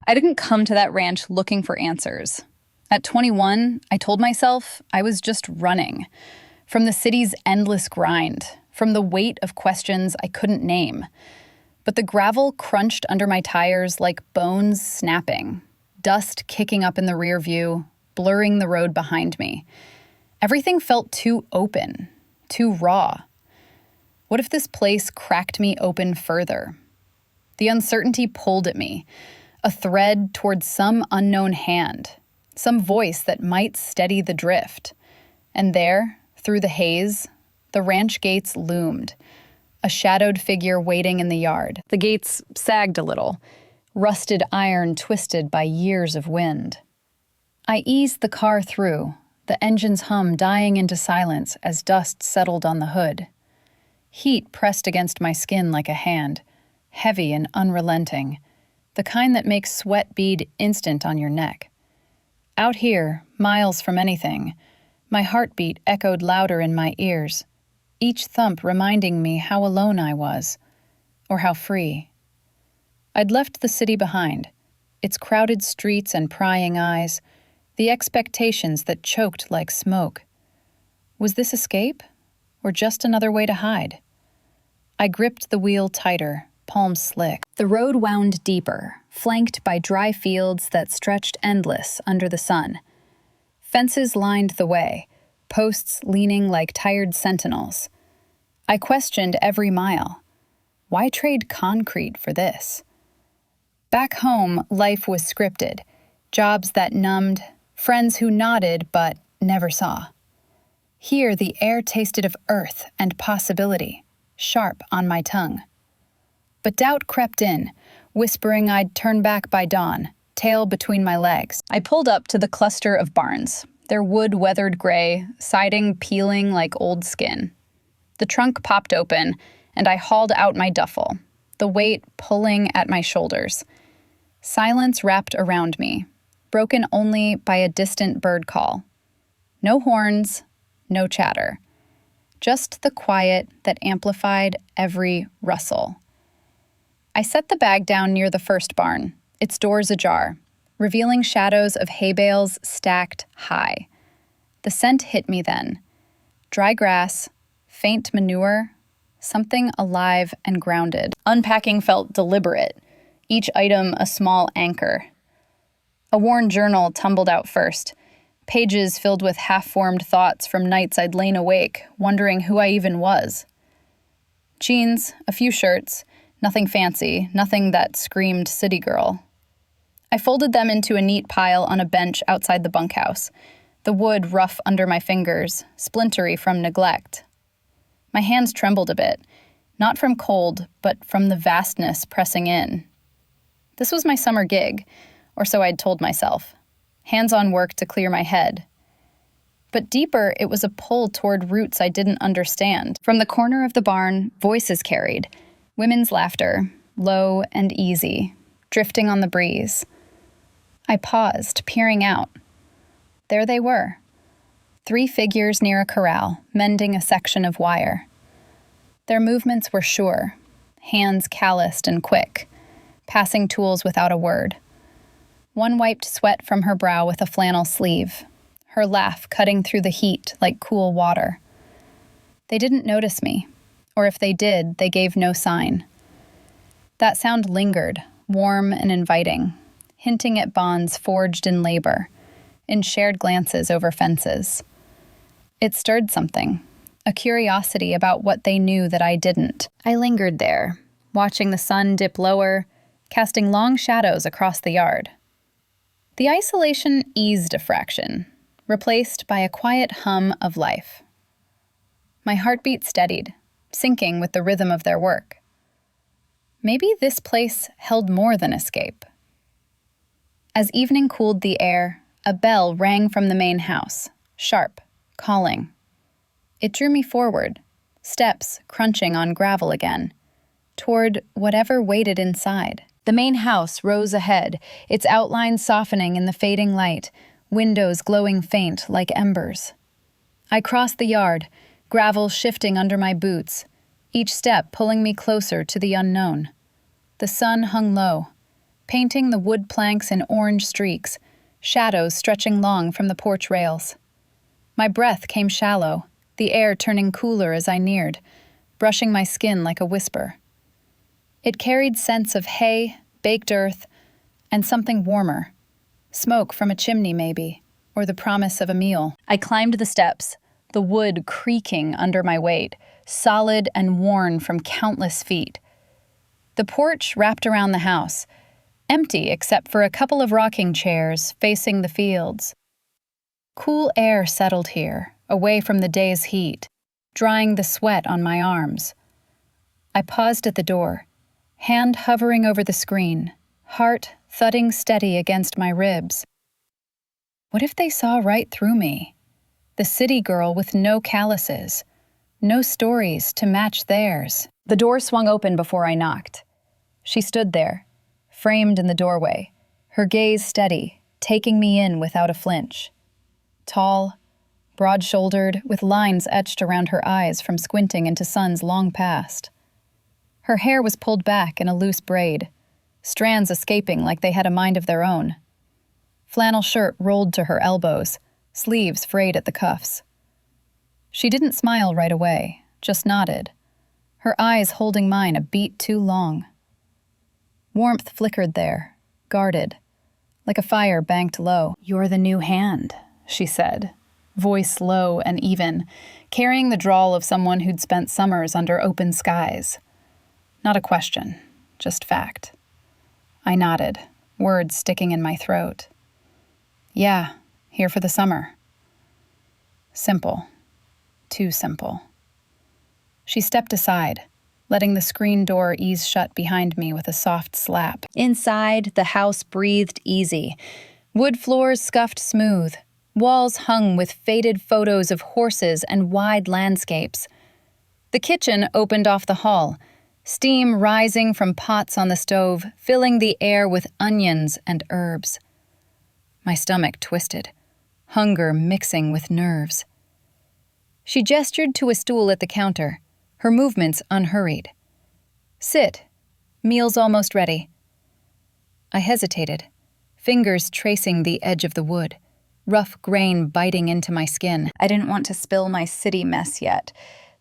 I didn't come to that ranch looking for answers. At 21, I told myself I was just running from the city's endless grind, from the weight of questions I couldn't name. But the gravel crunched under my tires like bones snapping, dust kicking up in the rear view, blurring the road behind me. Everything felt too open, too raw. What if this place cracked me open further? The uncertainty pulled at me, a thread towards some unknown hand, some voice that might steady the drift. And there, through the haze, the ranch gates loomed, a shadowed figure waiting in the yard. The gates sagged a little, rusted iron twisted by years of wind. I eased the car through, the engine's hum dying into silence as dust settled on the hood. Heat pressed against my skin like a hand, heavy and unrelenting, the kind that makes sweat bead instant on your neck. Out here, miles from anything, my heartbeat echoed louder in my ears, each thump reminding me how alone I was, or how free. I'd left the city behind, its crowded streets and prying eyes, the expectations that choked like smoke. Was this escape, or just another way to hide? I gripped the wheel tighter, palms slick. The road wound deeper, flanked by dry fields that stretched endless under the sun. Fences lined the way, posts leaning like tired sentinels. I questioned every mile. Why trade concrete for this? Back home, life was scripted. Jobs that numbed, friends who nodded but never saw. Here, the air tasted of earth and possibility, sharp on my tongue. But doubt crept in, whispering I'd turn back by dawn, tail between my legs. I pulled up to the cluster of barns, their wood weathered gray, siding peeling like old skin. The trunk popped open, and I hauled out my duffel, the weight pulling at my shoulders. Silence wrapped around me, broken only by a distant bird call. No horns, no chatter. Just the quiet that amplified every rustle. I set the bag down near the first barn, its doors ajar, revealing shadows of hay bales stacked high. The scent hit me then. Dry grass, faint manure, something alive and grounded. Unpacking felt deliberate, each item a small anchor. A worn journal tumbled out first, pages filled with half-formed thoughts from nights I'd lain awake, wondering who I even was. Jeans, a few shirts, nothing fancy, nothing that screamed city girl. I folded them into a neat pile on a bench outside the bunkhouse, the wood rough under my fingers, splintery from neglect. My hands trembled a bit, not from cold, but from the vastness pressing in. This was my summer gig, or so I'd told myself. Hands-on work to clear my head. But deeper, it was a pull toward roots I didn't understand. From the corner of the barn, voices carried. Women's laughter, low and easy, drifting on the breeze. I paused, peering out. There they were. 3 figures near a corral, mending a section of wire. Their movements were sure, hands calloused and quick, passing tools without a word. One wiped sweat from her brow with a flannel sleeve, her laugh cutting through the heat like cool water. They didn't notice me, or if they did, they gave no sign. That sound lingered, warm and inviting, hinting at bonds forged in labor, in shared glances over fences. It stirred something, a curiosity about what they knew that I didn't. I lingered there, watching the sun dip lower, casting long shadows across the yard. The isolation eased a fraction, replaced by a quiet hum of life. My heartbeat steadied, syncing with the rhythm of their work. Maybe this place held more than escape. As evening cooled the air, a bell rang from the main house, sharp, calling. It drew me forward, steps crunching on gravel again, toward whatever waited inside. The main house rose ahead, its outlines softening in the fading light, windows glowing faint like embers. I crossed the yard, gravel shifting under my boots, each step pulling me closer to the unknown. The sun hung low, painting the wood planks in orange streaks, shadows stretching long from the porch rails. My breath came shallow, the air turning cooler as I neared, brushing my skin like a whisper. It carried scents of hay, baked earth, and something warmer. Smoke from a chimney, maybe, or the promise of a meal. I climbed the steps, the wood creaking under my weight, solid and worn from countless feet. The porch wrapped around the house, empty except for a couple of rocking chairs facing the fields. Cool air settled here, away from the day's heat, drying the sweat on my arms. I paused at the door, hand hovering over the screen, heart thudding steady against my ribs. What if they saw right through me? The city girl with no calluses, no stories to match theirs. The door swung open before I knocked. She stood there, framed in the doorway, her gaze steady, taking me in without a flinch. Tall, broad-shouldered, with lines etched around her eyes from squinting into suns long past. Her hair was pulled back in a loose braid, strands escaping like they had a mind of their own. Flannel shirt rolled to her elbows, sleeves frayed at the cuffs. She didn't smile right away, just nodded, her eyes holding mine a beat too long. Warmth flickered there, guarded, like a fire banked low. "You're the new hand," she said, voice low and even, carrying the drawl of someone who'd spent summers under open skies. Not a question, just fact. I nodded, words sticking in my throat. "Yeah, here for the summer." Simple. Too simple. She stepped aside, letting the screen door ease shut behind me with a soft slap. Inside, the house breathed easy. Wood floors scuffed smooth, walls hung with faded photos of horses and wide landscapes. The kitchen opened off the hall, steam rising from pots on the stove, filling the air with onions and herbs. My stomach twisted, hunger mixing with nerves. She gestured to a stool at the counter, her movements unhurried. "Sit. Meal's almost ready." I hesitated, fingers tracing the edge of the wood, rough grain biting into my skin. I didn't want to spill my city mess yet.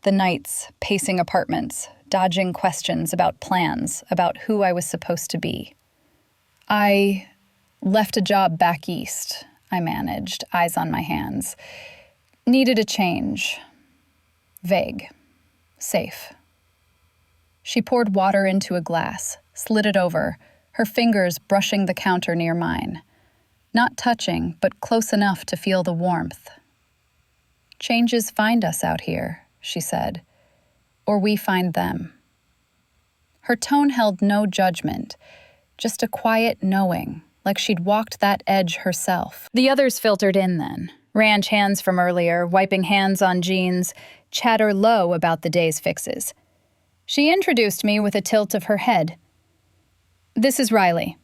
The nights, pacing apartments, dodging questions about plans, about who I was supposed to be. "I left a job back east," I managed, eyes on my hands. "Needed a change. Vague. Safe." She poured water into a glass, slid it over, her fingers brushing the counter near mine. Not touching, but close enough to feel the warmth. "Changes find us out here," she said, "or we find them." Her tone held no judgment, just a quiet knowing, like she'd walked that edge herself. The others filtered in then. Ranch hands from earlier, wiping hands on jeans, chatter low about the day's fixes. She introduced me with a tilt of her head. "This is Riley."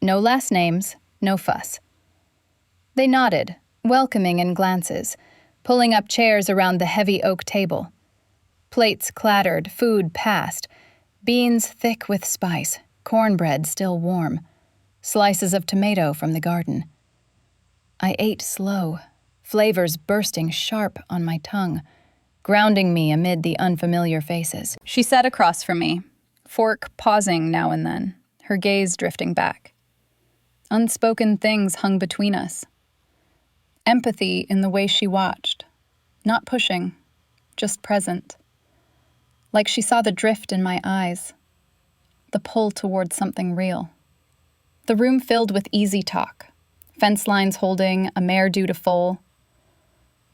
No last names, no fuss. They nodded, welcoming in glances, pulling up chairs around the heavy oak table. Plates clattered, food passed, beans thick with spice, cornbread still warm, slices of tomato from the garden. I ate slow, flavors bursting sharp on my tongue, grounding me amid the unfamiliar faces. She sat across from me, fork pausing now and then, her gaze drifting back. Unspoken things hung between us. Empathy in the way she watched, not pushing, just present. Like she saw the drift in my eyes, the pull towards something real. The room filled with easy talk, fence lines holding, a mare due to foal.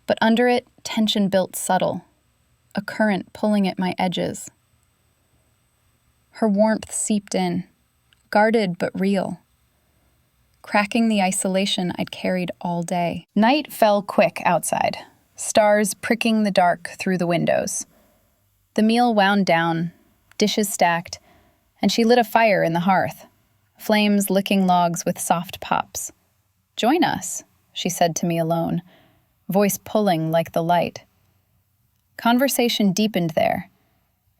But under it, tension built subtle, a current pulling at my edges. Her warmth seeped in, guarded but real, cracking the isolation I'd carried all day. Night fell quick outside, stars pricking the dark through the windows. The meal wound down, dishes stacked, and she lit a fire in the hearth, flames licking logs with soft pops. "Join us," she said to me alone, voice pulling like the light. Conversation deepened there,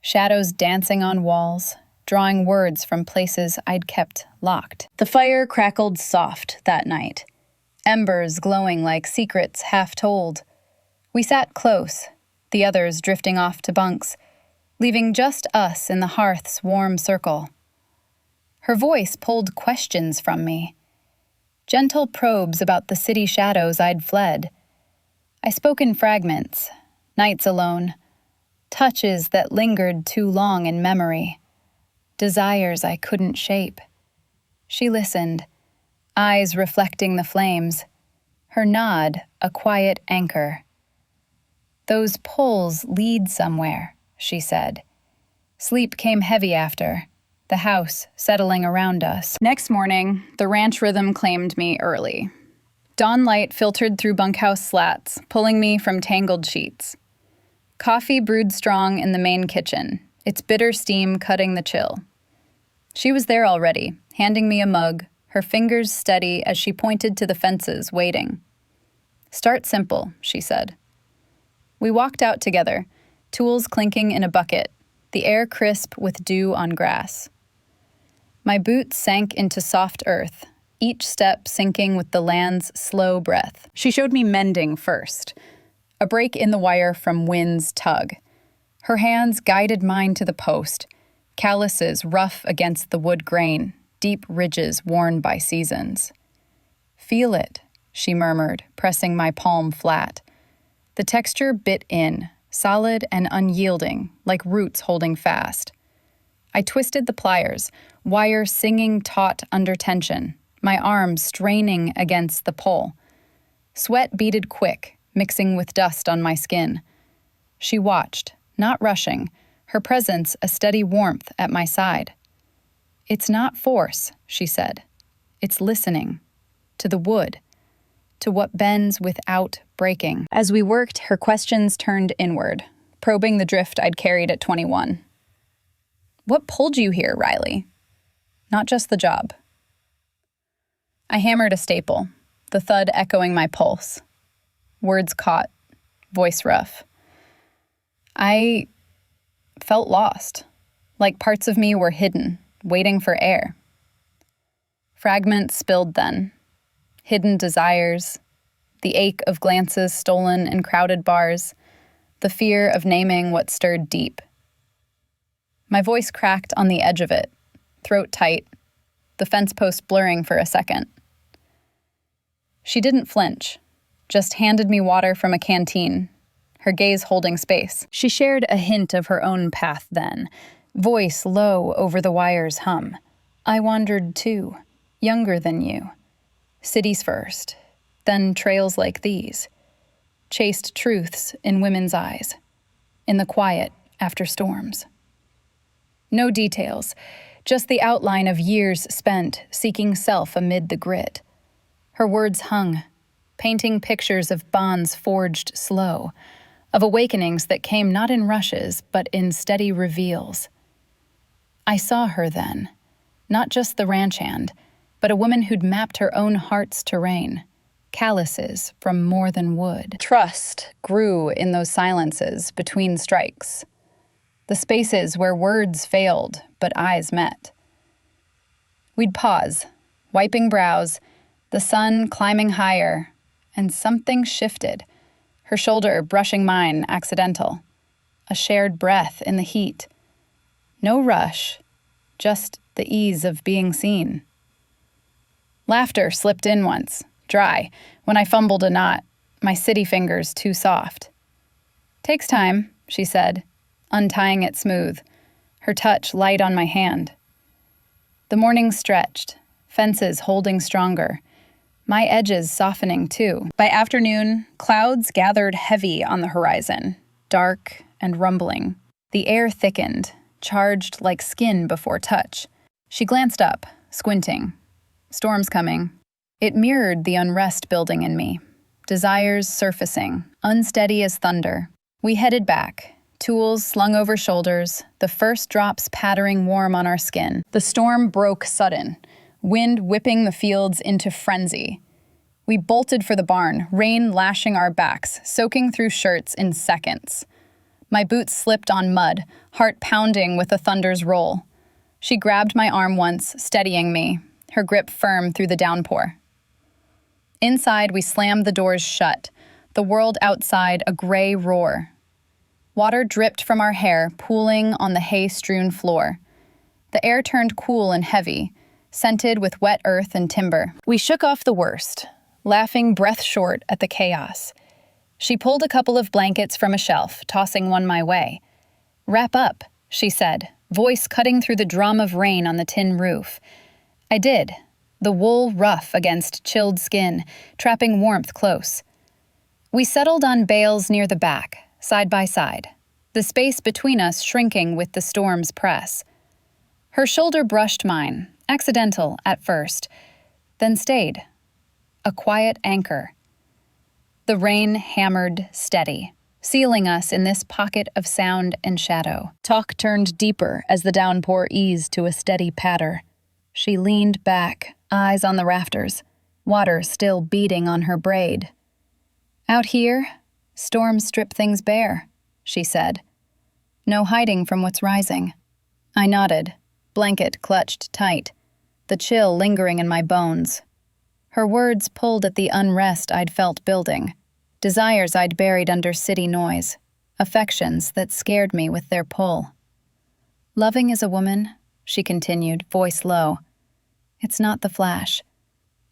shadows dancing on walls, drawing words from places I'd kept locked. The fire crackled soft that night, embers glowing like secrets half told. We sat close, the others drifting off to bunks, leaving just us in the hearth's warm circle. Her voice pulled questions from me, gentle probes about the city shadows I'd fled. I spoke in fragments, nights alone, touches that lingered too long in memory, desires I couldn't shape. She listened, eyes reflecting the flames, her nod a quiet anchor. "Those pulls lead somewhere," she said. Sleep came heavy after, the house settling around us. Next morning, the ranch rhythm claimed me early. Dawn light filtered through bunkhouse slats, pulling me from tangled sheets. Coffee brewed strong in the main kitchen, its bitter steam cutting the chill. She was there already, handing me a mug, her fingers steady as she pointed to the fences, waiting. "Start simple," she said. We walked out together, tools clinking in a bucket, the air crisp with dew on grass. My boots sank into soft earth, each step sinking with the land's slow breath. She showed me mending first, a break in the wire from wind's tug. Her hands guided mine to the post, calluses rough against the wood grain, deep ridges worn by seasons. "Feel it," she murmured, pressing my palm flat. The texture bit in, solid and unyielding, like roots holding fast. I twisted the pliers, wire singing taut under tension, my arms straining against the pole. Sweat beaded quick, mixing with dust on my skin. She watched, not rushing, her presence a steady warmth at my side. "It's not force," she said. "It's listening. To the wood. To what bends without breaking." As we worked, her questions turned inward, probing the drift I'd carried at 21. "What pulled you here, Riley?" "Not just the job." I hammered a staple, the thud echoing my pulse. Words caught, voice rough. I felt lost, like parts of me were hidden, waiting for air. Fragments spilled then, hidden desires, the ache of glances stolen in crowded bars, the fear of naming what stirred deep. My voice cracked on the edge of it, throat tight, the fence post blurring for a second. She didn't flinch, just handed me water from a canteen, her gaze holding space. She shared a hint of her own path then, voice low over the wire's hum. "I wandered too, younger than you. Cities first, then trails like these. Chased truths in women's eyes, in the quiet after storms." No details, just the outline of years spent seeking self amid the grit. Her words hung, painting pictures of bonds forged slow, of awakenings that came not in rushes, but in steady reveals. I saw her then, not just the ranch hand, but a woman who'd mapped her own heart's terrain, calluses from more than wood. Trust grew in those silences between strikes, the spaces where words failed but eyes met. We'd pause, wiping brows, the sun climbing higher, and something shifted, her shoulder brushing mine accidental, a shared breath in the heat. No rush, just the ease of being seen. Laughter slipped in once, dry, when I fumbled a knot, my city fingers too soft. "Takes time," she said, untying it smooth, her touch light on my hand. The morning stretched, fences holding stronger, my edges softening too. By afternoon, clouds gathered heavy on the horizon, dark and rumbling. The air thickened, charged like skin before touch. She glanced up, squinting. Storm's coming. It mirrored the unrest building in me, desires surfacing, unsteady as thunder. We headed back, tools slung over shoulders, the first drops pattering warm on our skin. The storm broke sudden, wind whipping the fields into frenzy. We bolted for the barn, rain lashing our backs, soaking through shirts in seconds. My boots slipped on mud, heart pounding with the thunder's roll. She grabbed my arm once, steadying me, her grip firm through the downpour. Inside, we slammed the doors shut, the world outside a gray roar. Water dripped from our hair, pooling on the hay-strewn floor. The air turned cool and heavy, scented with wet earth and timber. We shook off the worst, laughing breath short at the chaos. She pulled a couple of blankets from a shelf, tossing one my way. "Wrap up," she said, voice cutting through the drum of rain on the tin roof. I did, the wool rough against chilled skin, trapping warmth close. We settled on bales near the back, side by side, the space between us shrinking with the storm's press. Her shoulder brushed mine, accidental at first, then stayed, a quiet anchor. The rain hammered steady, sealing us in this pocket of sound and shadow. Talk turned deeper as the downpour eased to a steady patter. She leaned back, eyes on the rafters, water still beating on her braid. "Out here, storms strip things bare," she said. "No hiding from what's rising." I nodded, blanket clutched tight, the chill lingering in my bones. Her words pulled at the unrest I'd felt building, desires I'd buried under city noise, affections that scared me with their pull. "Loving as a woman," she continued, voice low. "It's not the flash.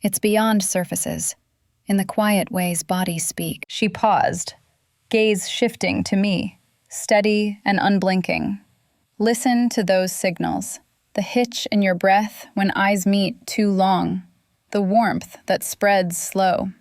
It's beyond surfaces, in the quiet ways bodies speak." She paused, gaze shifting to me, steady and unblinking. "Listen to those signals, the hitch in your breath when eyes meet too long, the warmth that spreads slow,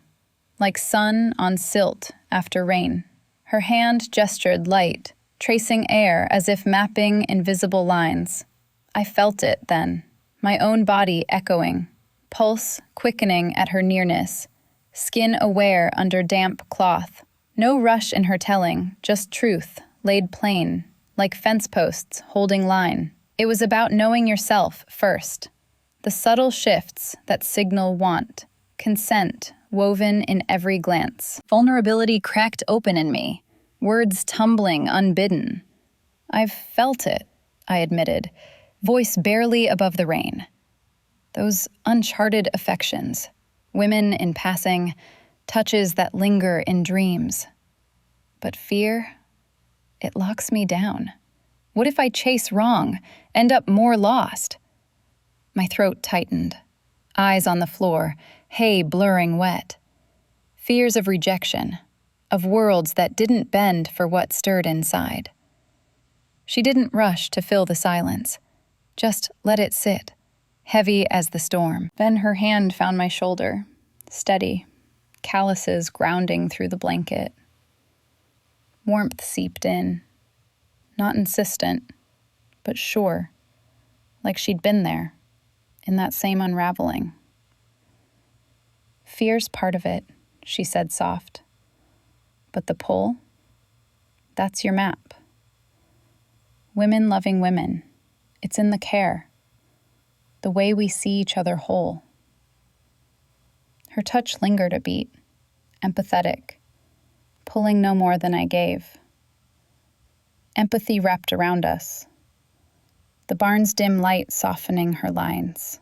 like sun on silt after rain." Her hand gestured light, tracing air as if mapping invisible lines. I felt it then, my own body echoing, pulse quickening at her nearness, skin aware under damp cloth. No rush in her telling, just truth, laid plain, like fence posts holding line. It was about knowing yourself first. The subtle shifts that signal want, consent woven in every glance. Vulnerability cracked open in me, words tumbling unbidden. "I've felt it," I admitted, voice barely above the rain. Those uncharted affections, women in passing, touches that linger in dreams. But fear, it locks me down. What if I chase wrong, end up more lost? My throat tightened, eyes on the floor, hay blurring wet. Fears of rejection, of worlds that didn't bend for what stirred inside. She didn't rush to fill the silence, just let it sit, heavy as the storm. Then her hand found my shoulder, steady, calluses grounding through the blanket. Warmth seeped in, not insistent, but sure, like she'd been there, in that same unraveling. "Fear's part of it," she said soft. "But the pull, that's your map. Women loving women, it's in the care, the way we see each other whole." Her touch lingered a beat, empathetic, pulling no more than I gave. Empathy wrapped around us, the barn's dim light softening her lines,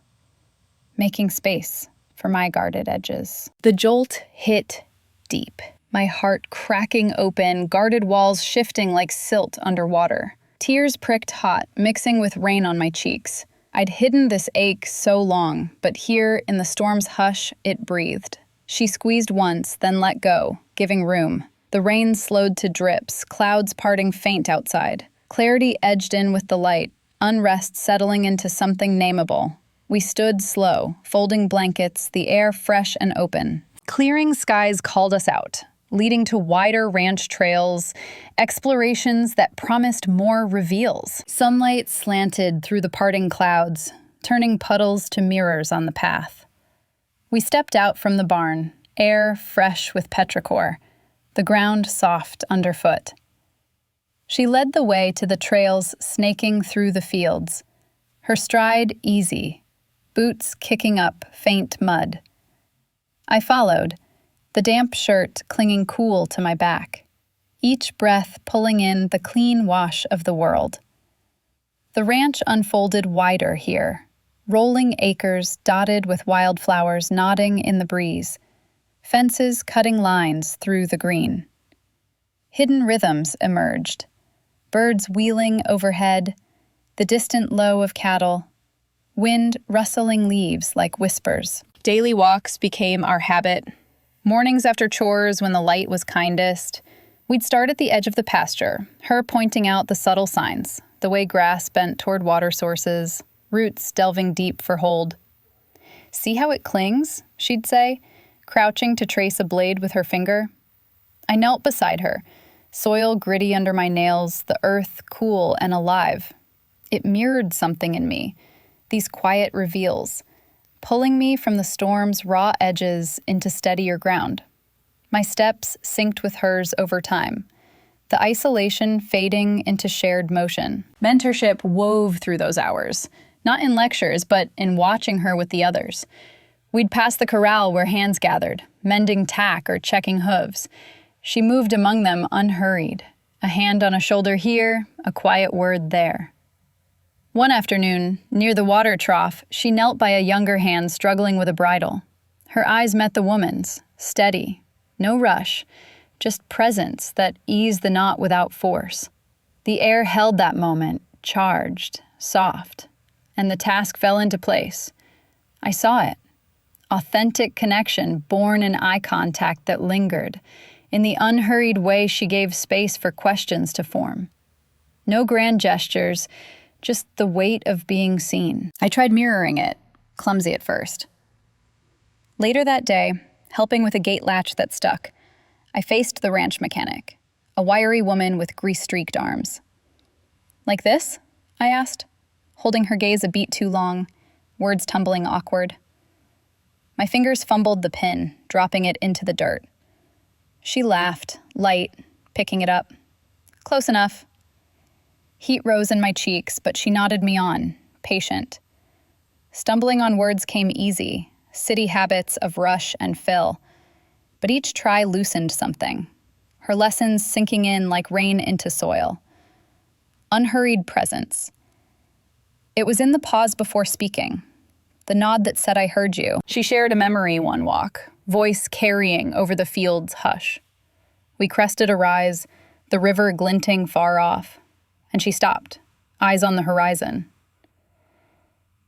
making space for my guarded edges. The jolt hit deep, my heart cracking open, guarded walls shifting like silt underwater. Tears pricked hot, mixing with rain on my cheeks. I'd hidden this ache so long, but here in the storm's hush, it breathed. She squeezed once, then let go, giving room. The rain slowed to drips, clouds parting faint outside. Clarity edged in with the light, unrest settling into something nameable. We stood slow, folding blankets, the air fresh and open. Clearing skies called us out, leading to wider ranch trails, explorations that promised more reveals. Sunlight slanted through the parting clouds, turning puddles to mirrors on the path. We stepped out from the barn, air fresh with petrichor, the ground soft underfoot. She led the way to the trails snaking through the fields, her stride easy, boots kicking up faint mud. I followed, the damp shirt clinging cool to my back, each breath pulling in the clean wash of the world. The ranch unfolded wider here, rolling acres dotted with wildflowers nodding in the breeze, fences cutting lines through the green. Hidden rhythms emerged, birds wheeling overhead, the distant low of cattle, wind rustling leaves like whispers. Daily walks became our habit. Mornings after chores when the light was kindest, we'd start at the edge of the pasture, her pointing out the subtle signs, the way grass bent toward water sources, roots delving deep for hold. "See how it clings?" she'd say, crouching to trace a blade with her finger. I knelt beside her, soil gritty under my nails, the earth cool and alive. It mirrored something in me, these quiet reveals, pulling me from the storm's raw edges into steadier ground. My steps synced with hers over time, the isolation fading into shared motion. Mentorship wove through those hours, not in lectures, but in watching her with the others. We'd pass the corral where hands gathered, mending tack or checking hooves. She moved among them unhurried, a hand on a shoulder here, a quiet word there. One afternoon, near the water trough, she knelt by a younger hand struggling with a bridle. Her eyes met the woman's, steady, no rush, just presence that eased the knot without force. The air held that moment, charged, soft, and the task fell into place. I saw it. Authentic connection born in eye contact that lingered, in the unhurried way she gave space for questions to form. No grand gestures, just the weight of being seen. I tried mirroring it, clumsy at first. Later that day, helping with a gate latch that stuck, I faced the ranch mechanic, a wiry woman with grease-streaked arms. "Like this?" I asked, holding her gaze a beat too long, words tumbling awkward. My fingers fumbled the pin, dropping it into the dirt. She laughed, light, picking it up. "Close enough." Heat rose in my cheeks, but she nodded me on, patient. Stumbling on words came easy, city habits of rush and fill. But each try loosened something, her lessons sinking in like rain into soil. Unhurried presence. It was in the pause before speaking, the nod that said I heard you. She shared a memory one walk, voice carrying over the field's hush. We crested a rise, the river glinting far off, and she stopped, eyes on the horizon.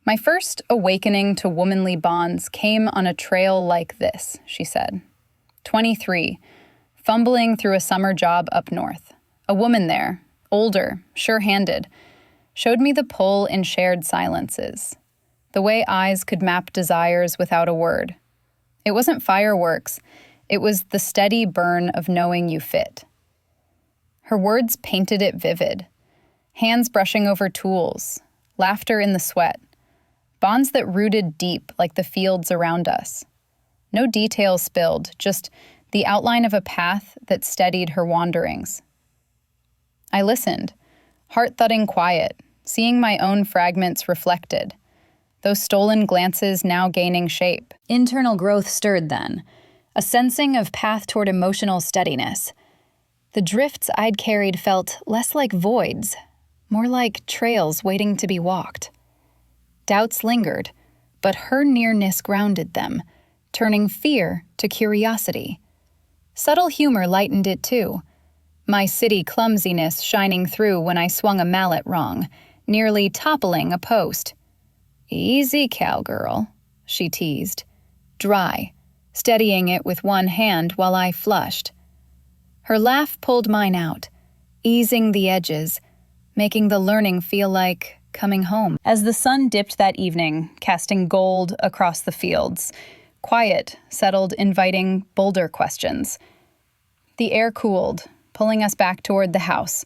"My first awakening to womanly bonds came on a trail like this," she said. 23, fumbling through a summer job up north. A woman there, older, sure-handed, showed me the pull in shared silences, the way eyes could map desires without a word. It wasn't fireworks, it was the steady burn of knowing you fit. Her words painted it vivid, hands brushing over tools, laughter in the sweat, bonds that rooted deep like the fields around us. No details spilled, just the outline of a path that steadied her wanderings. I listened, heart-thudding quiet, seeing my own fragments reflected, those stolen glances now gaining shape. Internal growth stirred then, a sensing of path toward emotional steadiness. The drifts I'd carried felt less like voids, more like trails waiting to be walked. Doubts lingered, but her nearness grounded them, turning fear to curiosity. Subtle humor lightened it too, my city clumsiness shining through when I swung a mallet wrong, nearly toppling a post. "Easy, cowgirl," she teased, dry, steadying it with one hand while I flushed. Her laugh pulled mine out, easing the edges, making the learning feel like coming home. As the sun dipped that evening, casting gold across the fields, quiet settled, inviting bolder questions. The air cooled, pulling us back toward the house,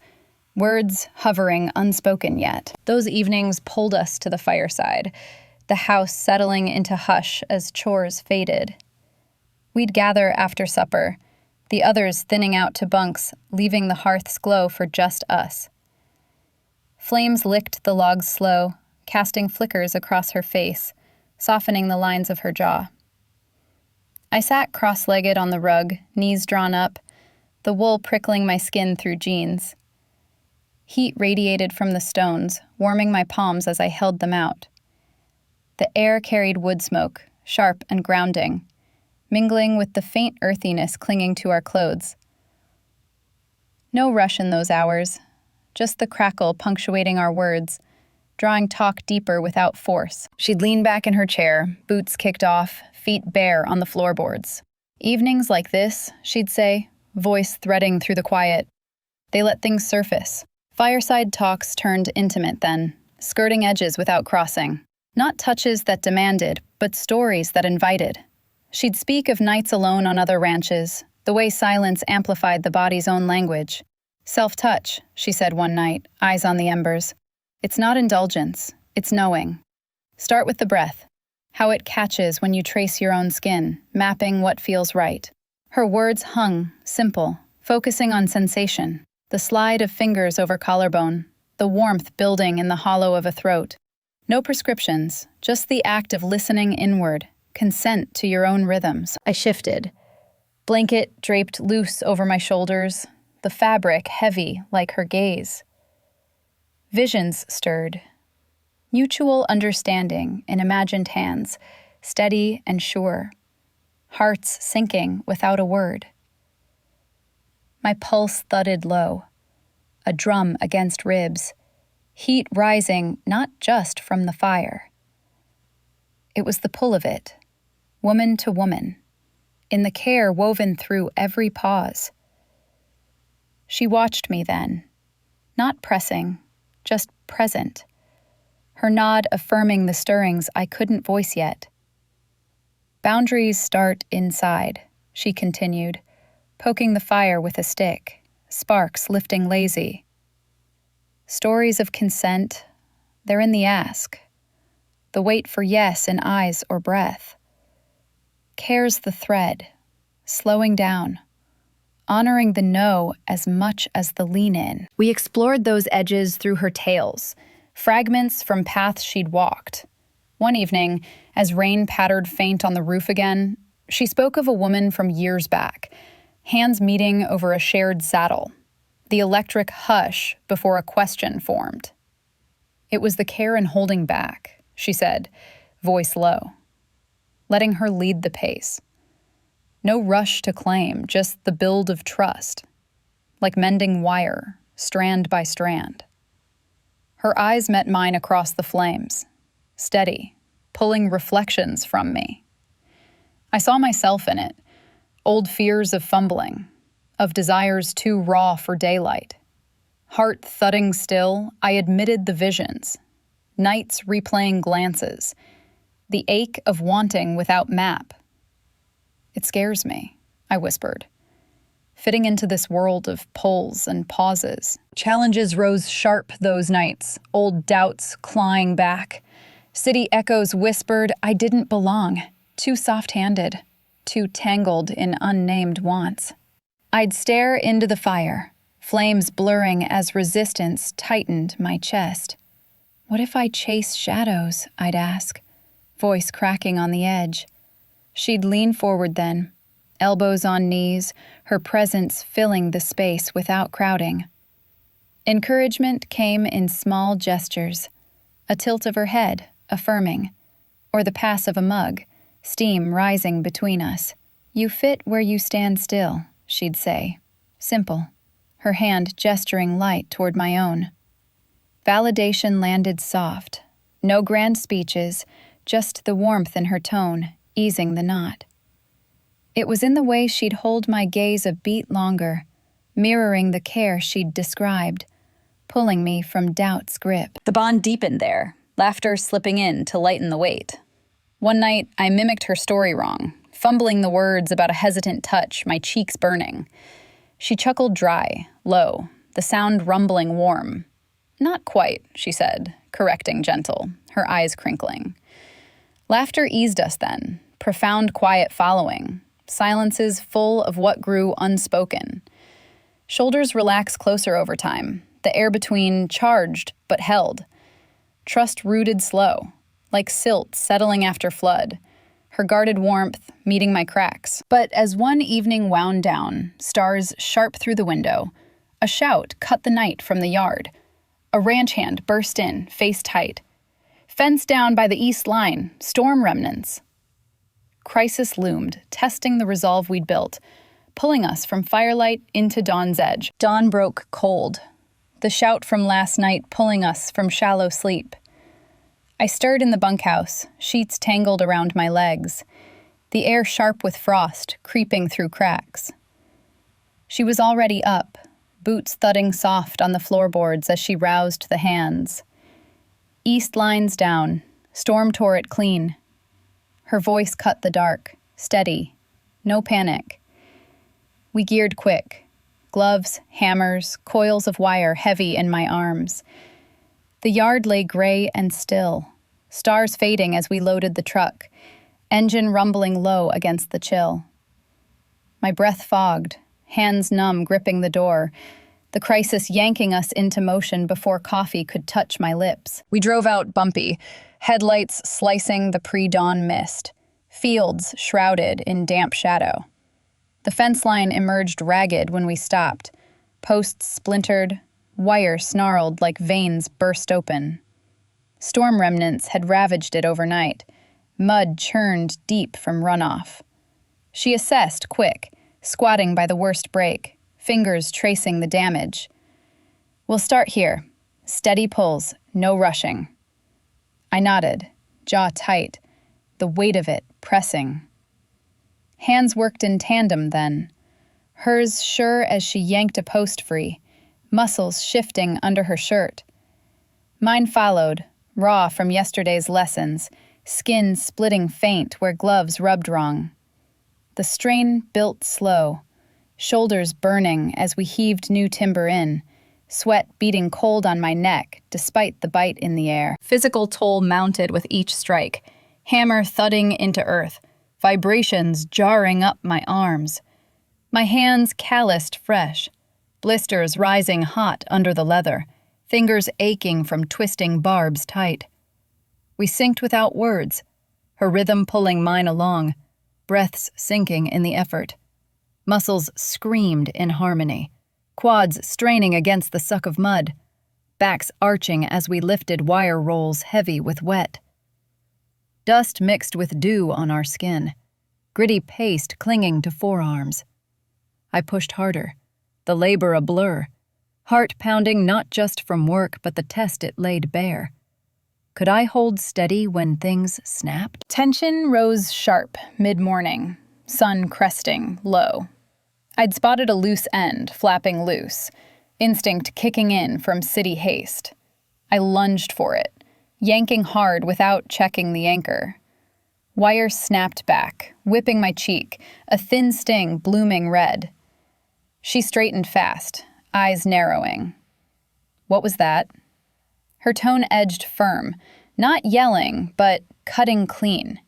words hovering unspoken yet. Those evenings pulled us to the fireside, the house settling into hush as chores faded. We'd gather after supper, the others thinning out to bunks, leaving the hearth's glow for just us. Flames licked the logs slow, casting flickers across her face, softening the lines of her jaw. I sat cross-legged on the rug, knees drawn up, the wool prickling my skin through jeans. Heat radiated from the stones, warming my palms as I held them out. The air carried wood smoke, sharp and grounding, mingling with the faint earthiness clinging to our clothes. No rush in those hours, just the crackle punctuating our words, drawing talk deeper without force. She'd lean back in her chair, boots kicked off, feet bare on the floorboards. Evenings like this, she'd say, voice threading through the quiet. They let things surface. Fireside talks turned intimate then, skirting edges without crossing. Not touches that demanded, but stories that invited. She'd speak of nights alone on other ranches, the way silence amplified the body's own language. Self-touch, she said one night, eyes on the embers. It's not indulgence, it's knowing. Start with the breath, how it catches when you trace your own skin, mapping what feels right. Her words hung, simple, focusing on sensation, the slide of fingers over collarbone, the warmth building in the hollow of a throat. No prescriptions, just the act of listening inward, consent to your own rhythms. I shifted. Blanket draped loose over my shoulders, the fabric heavy like her gaze. Visions stirred. Mutual understanding in imagined hands, steady and sure. Hearts sinking without a word. My pulse thudded low, a drum against ribs, heat rising not just from the fire. It was the pull of it, woman to woman, in the care woven through every pause. She watched me then, not pressing, just present, her nod affirming the stirrings I couldn't voice yet. Boundaries start inside, she continued, poking the fire with a stick, sparks lifting lazy. Stories of consent, they're in the ask. The wait for yes in eyes or breath. Care's the thread, slowing down, honoring the no as much as the lean in. We explored those edges through her tales, fragments from paths she'd walked. One evening, as rain pattered faint on the roof again, she spoke of a woman from years back, hands meeting over a shared saddle, the electric hush before a question formed. It was the care in holding back, she said, voice low, letting her lead the pace. No rush to claim, just the build of trust, like mending wire, strand by strand. Her eyes met mine across the flames, steady, pulling reflections from me. I saw myself in it, old fears of fumbling, of desires too raw for daylight. Heart thudding still, I admitted the visions, nights replaying glances, the ache of wanting without map. It scares me, I whispered, fitting into this world of pulls and pauses. Challenges rose sharp those nights, old doubts clawing back. City echoes whispered I didn't belong, too soft-handed, too tangled in unnamed wants. I'd stare into the fire, flames blurring as resistance tightened my chest. What if I chase shadows, I'd ask, voice cracking on the edge. She'd lean forward then, elbows on knees, her presence filling the space without crowding. Encouragement came in small gestures, a tilt of her head, affirming, or the pass of a mug, steam rising between us. You fit where you stand still, she'd say, simple, her hand gesturing light toward my own. Validation landed soft, no grand speeches, just the warmth in her tone, easing the knot. It was in the way she'd hold my gaze a beat longer, mirroring the care she'd described, pulling me from doubt's grip. The bond deepened there, laughter slipping in to lighten the weight. One night, I mimicked her story wrong, fumbling the words about a hesitant touch, my cheeks burning. She chuckled dry, low, the sound rumbling warm. Not quite, she said, correcting gentle, her eyes crinkling. Laughter eased us then, profound quiet following, silences full of what grew unspoken. Shoulders relaxed closer over time, the air between charged but held. Trust rooted slow, like silt settling after flood, her guarded warmth meeting my cracks. But as one evening wound down, stars sharp through the window, A shout cut the night from the yard. A ranch hand burst in, face tight. Fence down by the east line, storm remnants. Crisis loomed, testing the resolve we'd built, pulling us from firelight into dawn's edge. Dawn broke cold, the shout from last night pulling us from shallow sleep. I stirred in the bunkhouse, sheets tangled around my legs, the air sharp with frost, creeping through cracks. She was already up, boots thudding soft on the floorboards as she roused the hands. East lines down, storm tore it clean. Her voice cut the dark, steady, no panic. We geared quick, gloves, hammers, coils of wire heavy in my arms. The yard lay gray and still, stars fading as we loaded the truck, engine rumbling low against the chill. My breath fogged, hands numb gripping the door, the crisis yanking us into motion before coffee could touch my lips. We drove out bumpy, headlights slicing the pre-dawn mist, fields shrouded in damp shadow. The fence line emerged ragged when we stopped, posts splintered, wire snarled like veins burst open. Storm remnants had ravaged it overnight, mud churned deep from runoff. She assessed quick, squatting by the worst break, fingers tracing the damage. We'll start here. Steady pulls, no rushing. I nodded, jaw tight, the weight of it pressing. Hands worked in tandem then, hers sure as she yanked a post free, muscles shifting under her shirt. Mine followed, raw from yesterday's lessons, skin splitting faint where gloves rubbed wrong. The strain built slow, shoulders burning as we heaved new timber in, sweat beating cold on my neck despite the bite in the air. Physical toll mounted with each strike, hammer thudding into earth, vibrations jarring up my arms. My hands calloused fresh, blisters rising hot under the leather, fingers aching from twisting barbs tight. We synced without words, her rhythm pulling mine along, breaths sinking in the effort. Muscles screamed in harmony, quads straining against the suck of mud, backs arching as we lifted wire rolls heavy with wet. Dust mixed with dew on our skin, gritty paste clinging to forearms. I pushed harder, the labor a blur, heart pounding not just from work but the test it laid bare. Could I hold steady when things snapped? Tension rose sharp mid-morning, sun cresting low. I'd spotted a loose end flapping loose, instinct kicking in from city haste. I lunged for it, yanking hard without checking the anchor. Wire snapped back, whipping my cheek, a thin sting blooming red. She straightened fast, eyes narrowing. What was that? Her tone edged firm, not yelling, but cutting clean.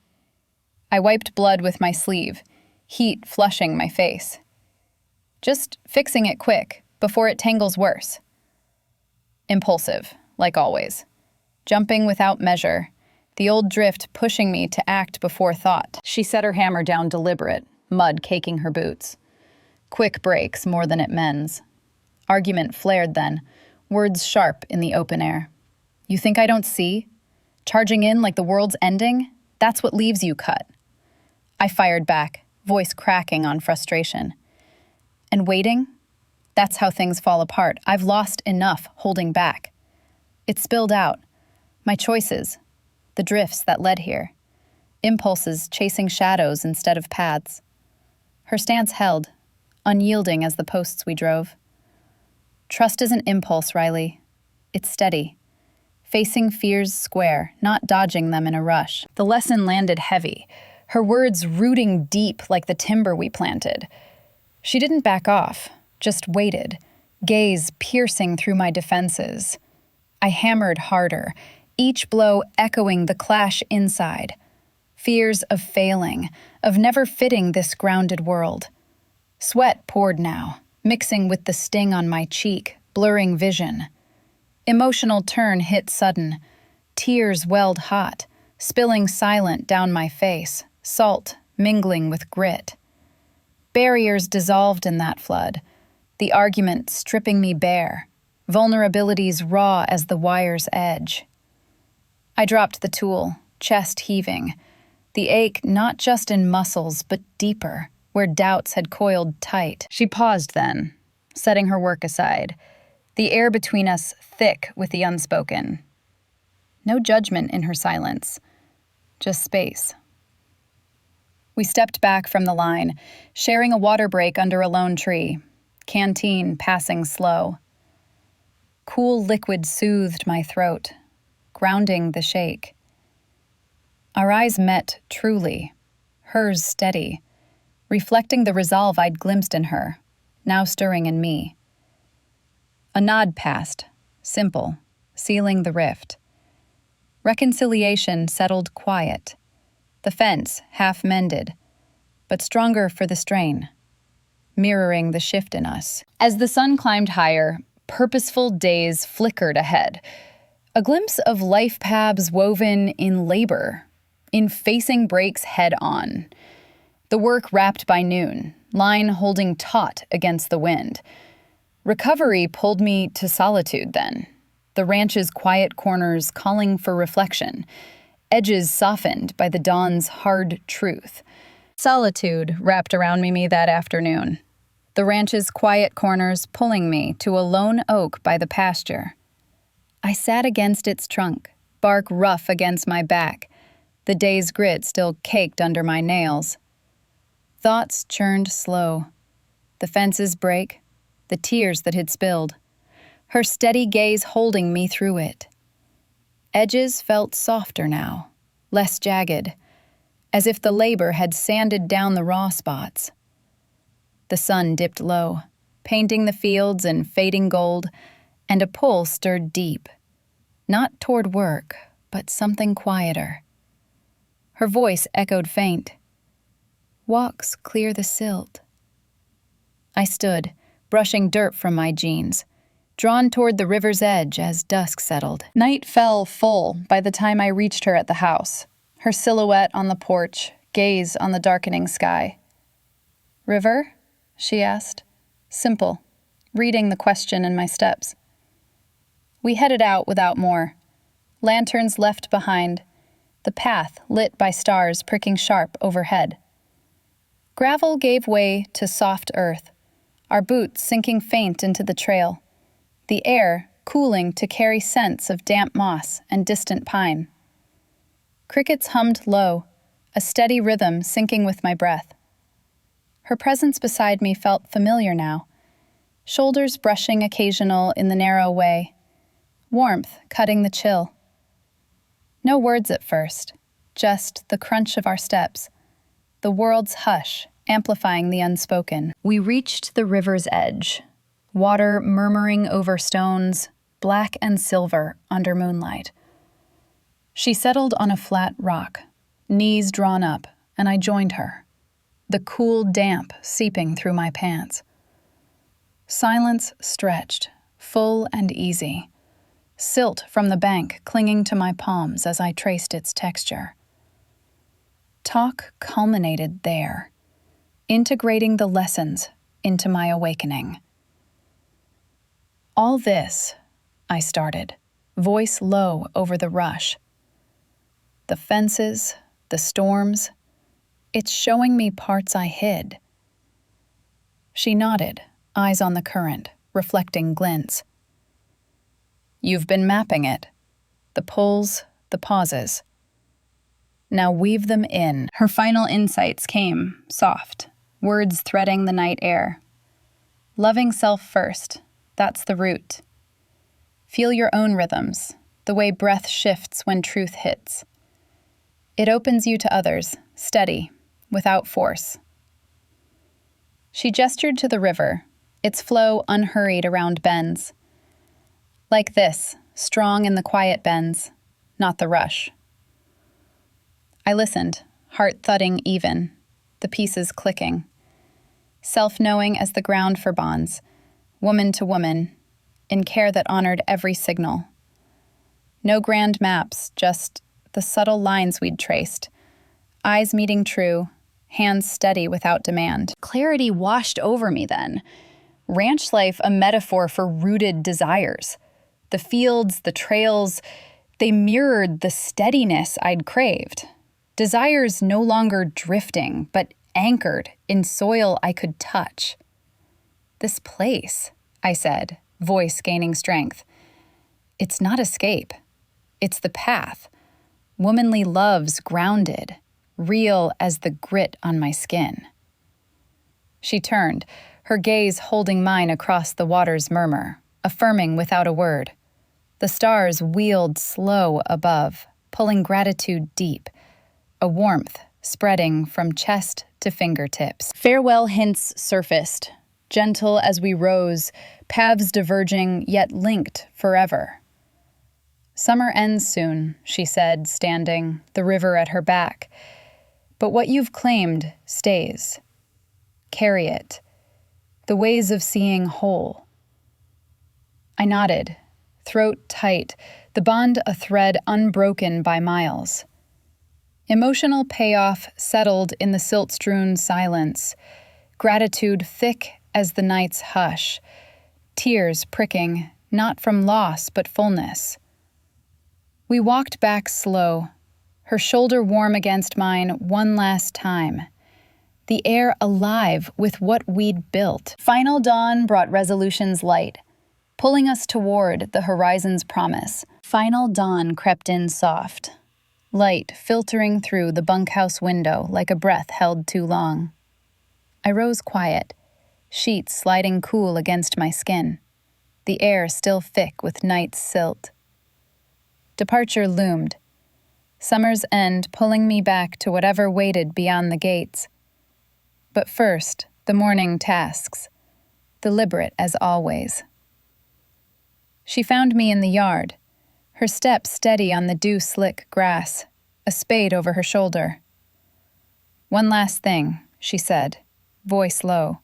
I wiped blood with my sleeve, heat flushing my face. Just fixing it quick, before it tangles worse. Impulsive, like always. Jumping without measure, the old drift pushing me to act before thought. She set her hammer down deliberate, mud caking her boots. Quick breaks more than it mends. Argument flared then, words sharp in the open air. You think I don't see? Charging in like the world's ending? That's what leaves you cut. I fired back, voice cracking on frustration. And waiting? That's how things fall apart. I've lost enough holding back. It spilled out. My choices. The drifts that led here. Impulses chasing shadows instead of paths. Her stance held, unyielding as the posts we drove. Trust isn't impulse, Riley. It's steady. Facing fears square, not dodging them in a rush. The lesson landed heavy, her words rooting deep like the timber we planted. She didn't back off, just waited, gaze piercing through my defenses. I hammered harder, each blow echoing the clash inside. Fears of failing, of never fitting this grounded world. Sweat poured now, mixing with the sting on my cheek, blurring vision. Emotional turn hit sudden. Tears welled hot, spilling silent down my face, salt mingling with grit. Barriers dissolved in that flood. the argument stripping me bare, vulnerabilities raw as the wire's edge. I dropped the tool, chest heaving, the ache not just in muscles but deeper, where doubts had coiled tight. She paused then, setting her work aside, the air between us thick with the unspoken. No judgment in her silence, just space. We stepped back from the line, sharing a water break under a lone tree, canteen passing slow. Cool liquid soothed my throat, grounding the shake. Our eyes met truly, hers steady, reflecting the resolve I'd glimpsed in her, now stirring in me. A nod passed, simple, sealing the rift. Reconciliation settled quiet, the fence half mended, but stronger for the strain, mirroring the shift in us. As the sun climbed higher, purposeful days flickered ahead, a glimpse of life paths woven in labor, in facing breaks head on. The work wrapped by noon, line holding taut against the wind. Recovery pulled me to solitude then, the ranch's quiet corners calling for reflection, edges softened by the dawn's hard truth. Solitude wrapped around me that afternoon, the ranch's quiet corners pulling me to a lone oak by the pasture. I sat against its trunk, bark rough against my back, the day's grit still caked under my nails. Thoughts churned slow, the fence's break, the tears that had spilled, her steady gaze holding me through it. Edges felt softer now, less jagged, as if the labor had sanded down the raw spots. The sun dipped low, painting the fields in fading gold, and a pull stirred deep, not toward work, but something quieter. Her voice echoed faint. Walks clear the silt. I stood, brushing dirt from my jeans, drawn toward the river's edge as dusk settled. Night fell full by the time I reached her at the house, her silhouette on the porch, gaze on the darkening sky. "River?" she asked, simple, reading the question in my steps. We headed out without more, lanterns left behind, the path lit by stars pricking sharp overhead. Gravel gave way to soft earth, our boots sinking faint into the trail, the air cooling to carry scents of damp moss and distant pine. Crickets hummed low, a steady rhythm syncing with my breath. Her presence beside me felt familiar now, shoulders brushing occasional in the narrow way, warmth cutting the chill. No words at first, just the crunch of our steps, the world's hush amplifying the unspoken. We reached the river's edge, water murmuring over stones, black and silver under moonlight. She settled on a flat rock, knees drawn up, and I joined her, the cool damp seeping through my pants. Silence stretched, full and easy, silt from the bank clinging to my palms as I traced its texture. Talk culminated there, integrating the lessons into my awakening. All this, I started, voice low over the rush. The fences, the storms, it's showing me parts I hid. She nodded, eyes on the current, reflecting glints. You've been mapping it, the pulls, the pauses. Now weave them in. Her final insights came, soft, words threading the night air. Loving self first, that's the root. Feel your own rhythms, the way breath shifts when truth hits. It opens you to others, steady, without force. She gestured to the river, its flow unhurried around bends. Like this, strong in the quiet bends, not the rush. I listened, heart thudding even, the pieces clicking. Self-knowing as the ground for bonds, woman to woman, in care that honored every signal. No grand maps, just the subtle lines we'd traced, eyes meeting true, hands steady without demand. Clarity washed over me then, Ranch life a metaphor for rooted desires. The fields, the trails, they mirrored the steadiness I'd craved. Desires no longer drifting, but anchored in soil I could touch. "This place," I said, voice gaining strength. "It's not escape. It's the path. Womanly love's grounded, real as the grit on my skin." She turned, her gaze holding mine across the water's murmur, affirming without a word. The stars wheeled slow above, pulling gratitude deep, a warmth spreading from chest to fingertips. Farewell hints surfaced, gentle as we rose, paths diverging yet linked forever. "Summer ends soon," she said, standing, the river at her back. "But what you've claimed stays. Carry it. The ways of seeing whole." I nodded, throat tight, the bond a thread unbroken by miles. Emotional payoff settled in the silt-strewn silence, gratitude thick as the night's hush, tears pricking, not from loss but fullness. We walked back slow, her shoulder warm against mine one last time, the air alive with what we'd built. Final dawn brought resolution's light, pulling us toward the horizon's promise. Final dawn crept in soft, light filtering through the bunkhouse window like a breath held too long. I rose quiet, sheets sliding cool against my skin, the air still thick with night's silt. Departure loomed, summer's end pulling me back to whatever waited beyond the gates. But first, the morning tasks, deliberate as always. She found me in the yard, her step steady on the dew-slick grass, a spade over her shoulder. "One last thing," she said, voice low,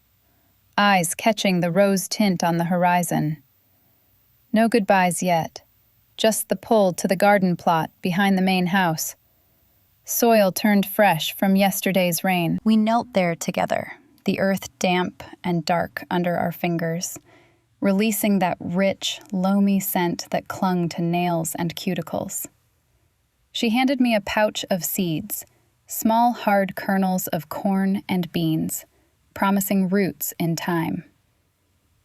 eyes catching the rose tint on the horizon. "No goodbyes yet. Just the pull to the garden plot behind the main house. Soil turned fresh from yesterday's rain." We knelt there together, the earth damp and dark under our fingers, releasing that rich, loamy scent that clung to nails and cuticles. She handed me a pouch of seeds, small hard kernels of corn and beans, promising roots in time.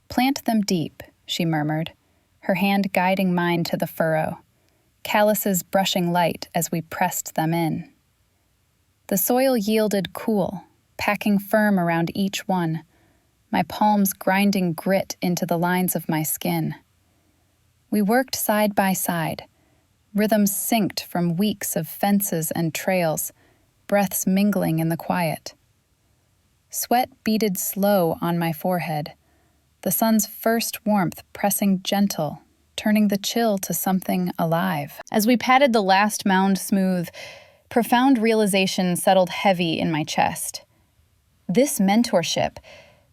"Plant them deep," she murmured, her hand guiding mine to the furrow, calluses brushing light as we pressed them in. The soil yielded cool, packing firm around each one, my palms grinding grit into the lines of my skin. We worked side by side, rhythms synced from weeks of fences and trails, breaths mingling in the quiet. Sweat beaded slow on my forehead, the sun's first warmth pressing gentle, turning the chill to something alive. As we patted the last mound smooth, profound realization settled heavy in my chest. This mentorship,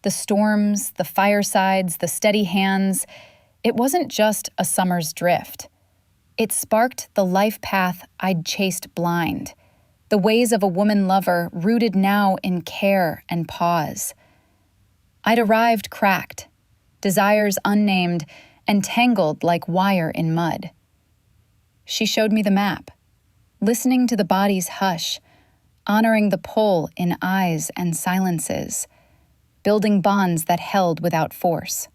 the storms, the firesides, the steady hands, it wasn't just a summer's drift. It sparked the life path I'd chased blind, the ways of a woman lover rooted now in care and pause. I'd arrived cracked, desires unnamed, and tangled like wire in mud. She showed me the map, listening to the body's hush, honoring the pull in eyes and silences, building bonds that held without force.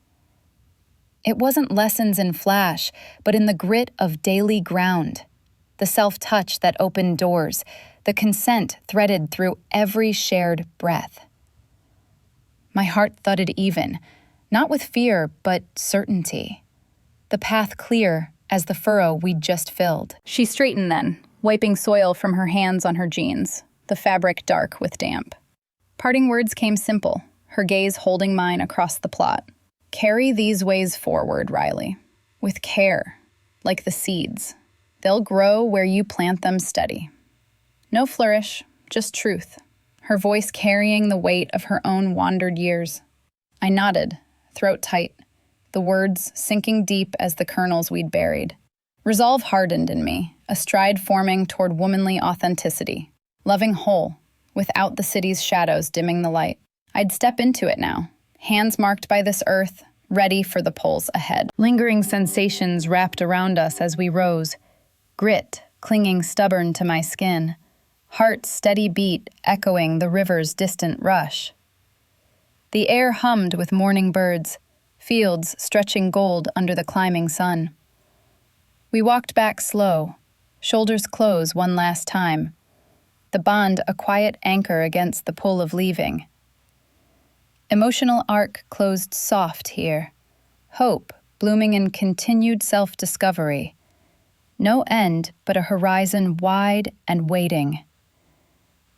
It wasn't lessons in flash, but in the grit of daily ground, the self-touch that opened doors, the consent threaded through every shared breath. My heart thudded even, not with fear, but certainty. The path clear as the furrow we'd just filled. She straightened then, wiping soil from her hands on her jeans, the fabric dark with damp. Parting words came simple, her gaze holding mine across the plot. "Carry these ways forward, Riley, with care, like the seeds. They'll grow where you plant them steady. No flourish, just truth," her voice carrying the weight of her own wandered years. I nodded, throat tight, the words sinking deep as the kernels we'd buried. Resolve hardened in me, a stride forming toward womanly authenticity, loving whole, without the city's shadows dimming the light. I'd step into it now, hands marked by this earth, ready for the poles ahead. Lingering sensations wrapped around us as we rose, grit clinging stubborn to my skin, heart's steady beat echoing the river's distant rush. The air hummed with morning birds, fields stretching gold under the climbing sun. We walked back slow, shoulders close one last time, the bond a quiet anchor against the pull of leaving. Emotional arc closed soft here, hope blooming in continued self-discovery. No end, but a horizon wide and waiting.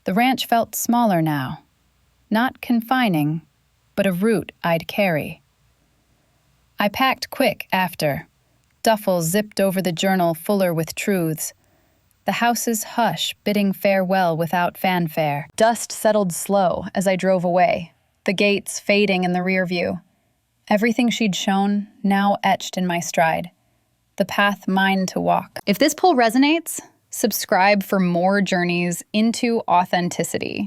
The ranch felt smaller now, not confining, but a route I'd carry. I packed quick after, duffel zipped over the journal fuller with truths, the house's hush bidding farewell without fanfare. Dust settled slow as I drove away, the gates fading in the rear view. Everything she'd shown now etched in my stride, the path mine to walk. If this poll resonates, subscribe for more journeys into authenticity.